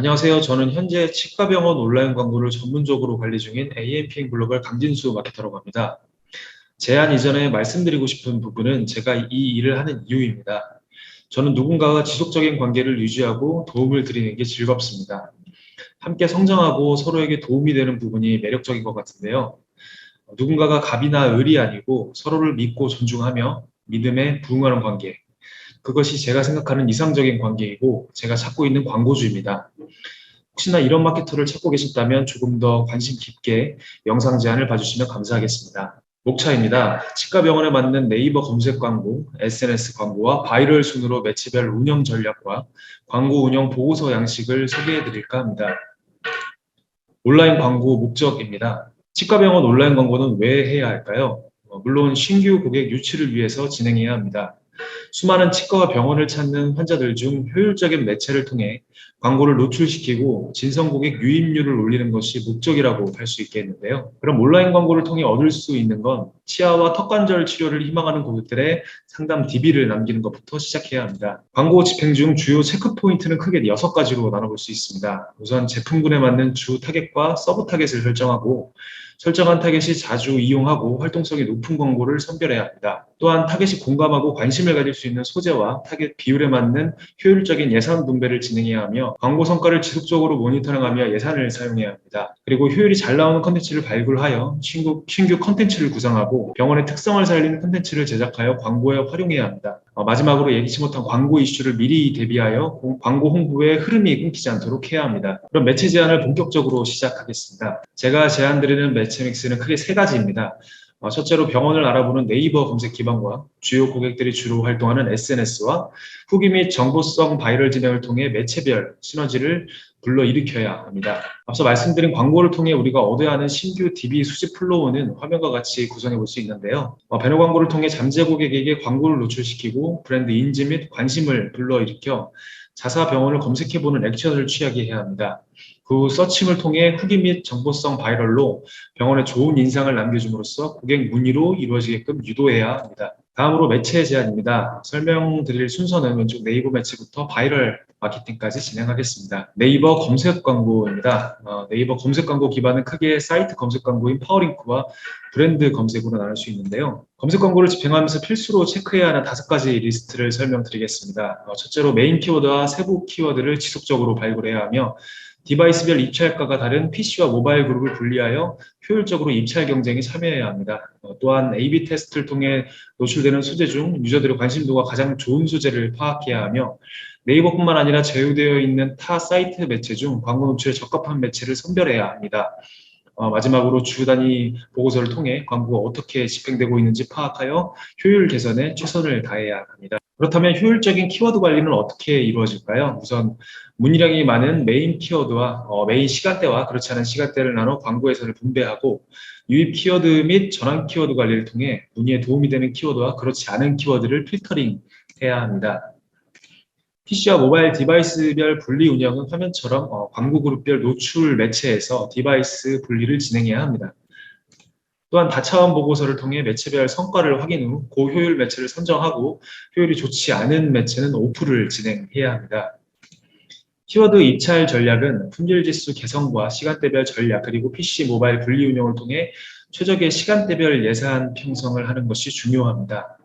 안녕하세요. 저는 현재 치과병원 온라인 광고를 전문적으로 관리 중인 AMPM 글로벌 강진수 마케터라고 합니다. 제안 이전에 말씀드리고 싶은 부분은 제가 이 일을 하는 이유입니다. 저는 누군가와 지속적인 관계를 유지하고 도움을 드리는 게 즐겁습니다. 함께 성장하고 서로에게 도움이 되는 부분이 매력적인 것 같은데요. 누군가가 갑이나 을이 아니고 서로를 믿고 존중하며 믿음에 부응하는 관계. 그것이 제가 생각하는 이상적인 관계이고 제가 찾고 있는 광고주입니다. 혹시나 이런 마케터를 찾고 계셨다면 조금 더 관심 깊게 영상 제안을 봐주시면 감사하겠습니다. 목차입니다. 치과병원에 맞는 네이버 검색 광고, SNS 광고와 바이럴 순으로 매체별 운영 전략과 광고 운영 보고서 양식을 소개해 드릴까 합니다. 온라인 광고 목적입니다. 치과병원 온라인 광고는 왜 해야 할까요? 물론 신규 고객 유치를 위해서 진행해야 합니다. 수많은 치과와 병원을 찾는 환자들 중 효율적인 매체를 통해 광고를 노출시키고 진성 고객 유입률을 올리는 것이 목적이라고 할 수 있겠는데요. 그럼 온라인 광고를 통해 얻을 수 있는 건 치아와 턱관절 치료를 희망하는 고객들의 상담 DB를 남기는 것부터 시작해야 합니다. 광고 집행 중 주요 체크 포인트는 크게 6가지로 나눠볼 수 있습니다. 우선 제품군에 맞는 주 타겟과 서브 타겟을 설정하고 설정한 타겟이 자주 이용하고 활동성이 높은 광고를 선별해야 합니다. 또한 타겟이 공감하고 관심을 가질 수 있는 소재와 타겟 비율에 맞는 효율적인 예산 분배를 진행해야 하며 광고 성과를 지속적으로 모니터링하며 예산을 사용해야 합니다. 그리고 효율이 잘 나오는 컨텐츠를 발굴하여 신규 컨텐츠를 구상하고 병원의 특성을 살리는 컨텐츠를 제작하여 광고에 활용해야 합니다. 마지막으로 예기치 못한 광고 이슈를 미리 대비하여 광고 홍보의 흐름이 끊기지 않도록 해야 합니다. 그럼 매체 제안을 본격적으로 시작하겠습니다. 제가 제안드리는 매체 믹스는 크게 3가지입니다. 첫째로 병원을 알아보는 네이버 검색 기반과 주요 고객들이 주로 활동하는 SNS와 후기 및 정보성 바이럴 진행을 통해 매체별 시너지를 불러일으켜야 합니다. 앞서 말씀드린 광고를 통해 우리가 얻어야 하는 신규 DB 수집 플로우는 화면과 같이 구성해 볼 수 있는데요. 배너 광고를 통해 잠재 고객에게 광고를 노출시키고 브랜드 인지 및 관심을 불러일으켜 자사 병원을 검색해보는 액션을 취하게 해야 합니다. 그 서칭을 통해 후기 및 정보성 바이럴로 병원에 좋은 인상을 남겨줌으로써 고객 문의로 이루어지게끔 유도해야 합니다. 다음으로 매체 제안입니다. 설명드릴 순서는 왼쪽 네이버 매체부터 바이럴 마케팅까지 진행하겠습니다. 네이버 검색 광고입니다. 네이버 검색 광고 기반은 크게 사이트 검색 광고인 파워링크와 브랜드 검색으로 나눌 수 있는데요. 검색 광고를 집행하면서 필수로 체크해야 하는 5가지 리스트를 설명드리겠습니다. 첫째로 메인 키워드와 세부 키워드를 지속적으로 발굴해야 하며 디바이스별 입찰가가 다른 PC와 모바일 그룹을 분리하여 효율적으로 입찰 경쟁에 참여해야 합니다. 또한 A/B 테스트를 통해 노출되는 소재 중 유저들의 관심도가 가장 좋은 소재를 파악해야 하며 네이버뿐만 아니라 제휴되어 있는 타 사이트 매체 중 광고 노출에 적합한 매체를 선별해야 합니다. 마지막으로 주 단위 보고서를 통해 광고가 어떻게 집행되고 있는지 파악하여 효율 개선에 최선을 다해야 합니다. 그렇다면 효율적인 키워드 관리는 어떻게 이루어질까요? 우선 문의량이 많은 메인 키워드와 메인 시간대와 그렇지 않은 시간대를 나눠 광고 예산을 분배하고 유입 키워드 및 전환 키워드 관리를 통해 문의에 도움이 되는 키워드와 그렇지 않은 키워드를 필터링 해야 합니다. PC와 모바일 디바이스별 분리 운영은 화면처럼 광고 그룹별 노출 매체에서 디바이스 분리를 진행해야 합니다. 또한 다차원 보고서를 통해 매체별 성과를 확인 후 고효율 매체를 선정하고 효율이 좋지 않은 매체는 오프를 진행해야 합니다. 키워드 입찰 전략은 품질 지수 개선과 시간대별 전략 그리고 PC 모바일 분리 운영을 통해 최적의 시간대별 예산 편성을 하는 것이 중요합니다.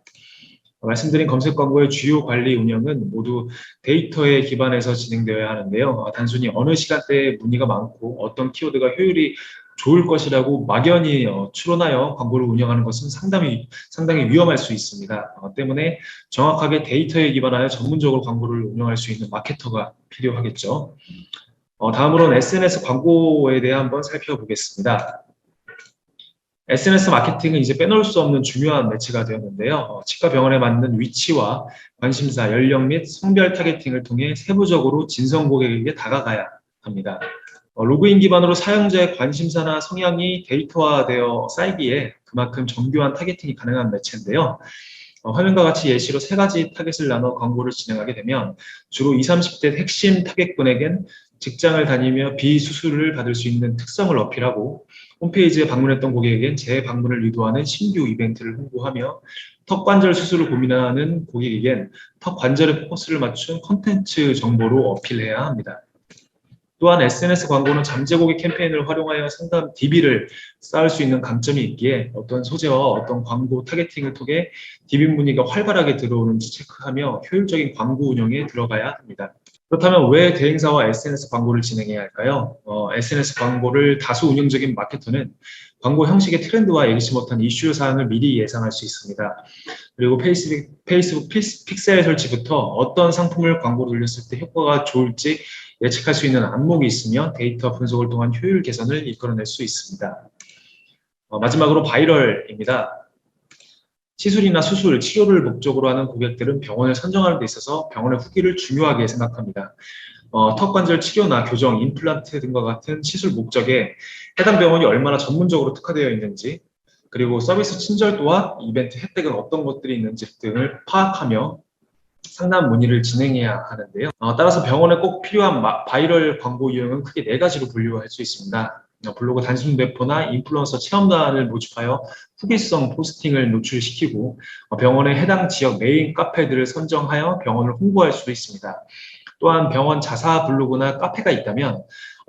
말씀드린 검색 광고의 주요 관리 운영은 모두 데이터에 기반해서 진행되어야 하는데요. 단순히 어느 시간대에 문의가 많고 어떤 키워드가 효율이 좋을 것이라고 막연히 추론하여 광고를 운영하는 것은 상당히 위험할 수 있습니다. 때문에 정확하게 데이터에 기반하여 전문적으로 광고를 운영할 수 있는 마케터가 필요하겠죠. 다음으로는 SNS 광고에 대해 한번 살펴보겠습니다. SNS 마케팅은 이제 빼놓을 수 없는 중요한 매체가 되었는데요. 치과 병원에 맞는 위치와 관심사, 연령 및 성별 타겟팅을 통해 세부적으로 진성 고객에게 다가가야 합니다. 로그인 기반으로 사용자의 관심사나 성향이 데이터화되어 쌓이기에 그만큼 정교한 타겟팅이 가능한 매체인데요. 화면과 같이 예시로 3가지 타겟을 나눠 광고를 진행하게 되면 주로 20, 30대 핵심 타겟군에겐 직장을 다니며 비수술을 받을 수 있는 특성을 어필하고 홈페이지에 방문했던 고객에겐 재방문을 유도하는 신규 이벤트를 홍보하며 턱관절 수술을 고민하는 고객에겐 턱관절에 포커스를 맞춘 콘텐츠 정보로 어필해야 합니다. 또한 SNS 광고는 잠재고객 캠페인을 활용하여 상담 DB를 쌓을 수 있는 강점이 있기에 어떤 소재와 어떤 광고 타겟팅을 통해 DB 문의가 활발하게 들어오는지 체크하며 효율적인 광고 운영에 들어가야 합니다. 그렇다면 왜 대행사와 SNS 광고를 진행해야 할까요? SNS 광고를 다수 운영적인 마케터는 광고 형식의 트렌드와 예기치 못한 이슈 사항을 미리 예상할 수 있습니다. 그리고 페이스북 픽셀 설치부터 어떤 상품을 광고로 올렸을 때 효과가 좋을지 예측할 수 있는 안목이 있으며 데이터 분석을 통한 효율 개선을 이끌어낼 수 있습니다. 마지막으로 바이럴입니다. 시술이나 수술, 치료를 목적으로 하는 고객들은 병원을 선정하는 데 있어서 병원의 후기를 중요하게 생각합니다. 턱관절 치료나 교정, 임플란트 등과 같은 시술 목적에 해당 병원이 얼마나 전문적으로 특화되어 있는지, 그리고 서비스 친절도와 이벤트 혜택은 어떤 것들이 있는지 등을 파악하며 상담 문의를 진행해야 하는데요. 따라서 병원에 꼭 필요한 바이럴 광고 유형은 크게 4가지로 분류할 수 있습니다. 블로그 단순 배포나 인플루언서 체험단을 모집하여 후기성 포스팅을 노출시키고 병원의 해당 지역 메인 카페들을 선정하여 병원을 홍보할 수도 있습니다. 또한 병원 자사 블로그나 카페가 있다면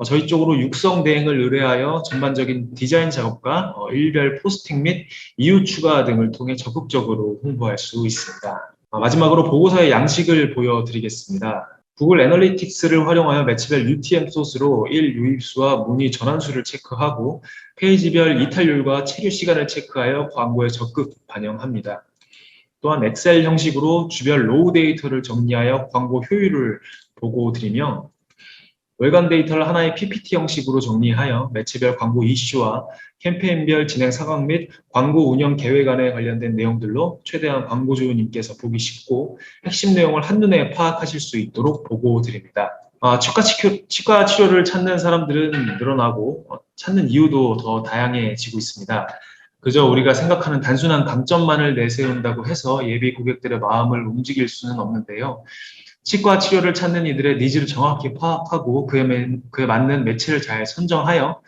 저희 쪽으로 육성 대행을 의뢰하여 전반적인 디자인 작업과 일별 포스팅 및 이유 추가 등을 통해 적극적으로 홍보할 수 있습니다. 마지막으로 보고서의 양식을 보여드리겠습니다. 구글 애널리틱스를 활용하여 매체별 UTM 소스로 유입수와 문의 전환수를 체크하고 페이지별 이탈률과 체류 시간을 체크하여 광고에 적극 반영합니다. 또한 엑셀 형식으로 주별 로우 데이터를 정리하여 광고 효율을 보고 드리며 외관 데이터를 하나의 PPT 형식으로 정리하여 매체별 광고 이슈와 캠페인별 진행 상황 및 광고 운영 계획안에 관련된 내용들로 최대한 광고주님께서 보기 쉽고 핵심 내용을 한눈에 파악하실 수 있도록 보고 드립니다. 치과 치료를 찾는 사람들은 늘어나고 찾는 이유도 더 다양해지고 있습니다. 그저 우리가 생각하는 단순한 강점만을 내세운다고 해서 예비 고객들의 마음을 움직일 수는 없는데요. 치과 치료를 찾는 이들의 니즈를 정확히 파악하고 그에 맞는 매체를 잘 선정하여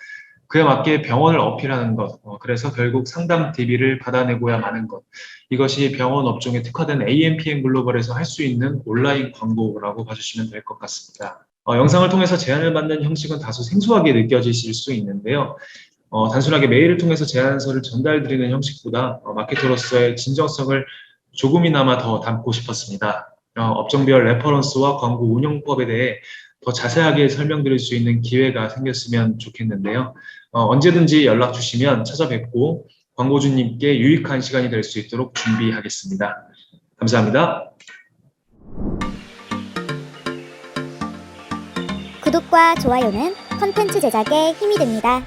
그에 맞게 병원을 어필하는 것, 그래서 결국 상담 DB를 받아내고야 마는 것, 이것이 병원 업종에 특화된 AMPM 글로벌에서 할 수 있는 온라인 광고라고 봐주시면 될 것 같습니다. 영상을 통해서 제안을 받는 형식은 다소 생소하게 느껴지실 수 있는데요. 단순하게 메일을 통해서 제안서를 전달드리는 형식보다 마케터로서의 진정성을 조금이나마 더 담고 싶었습니다. 업종별 레퍼런스와 광고 운영법에 대해 더 자세하게 설명드릴 수 있는 기회가 생겼으면 좋겠는데요. 언제든지 연락 주시면 찾아뵙고 광고주님께 유익한 시간이 될 수 있도록 준비하겠습니다. 감사합니다. 구독과 좋아요는 콘텐츠 제작에 힘이 됩니다.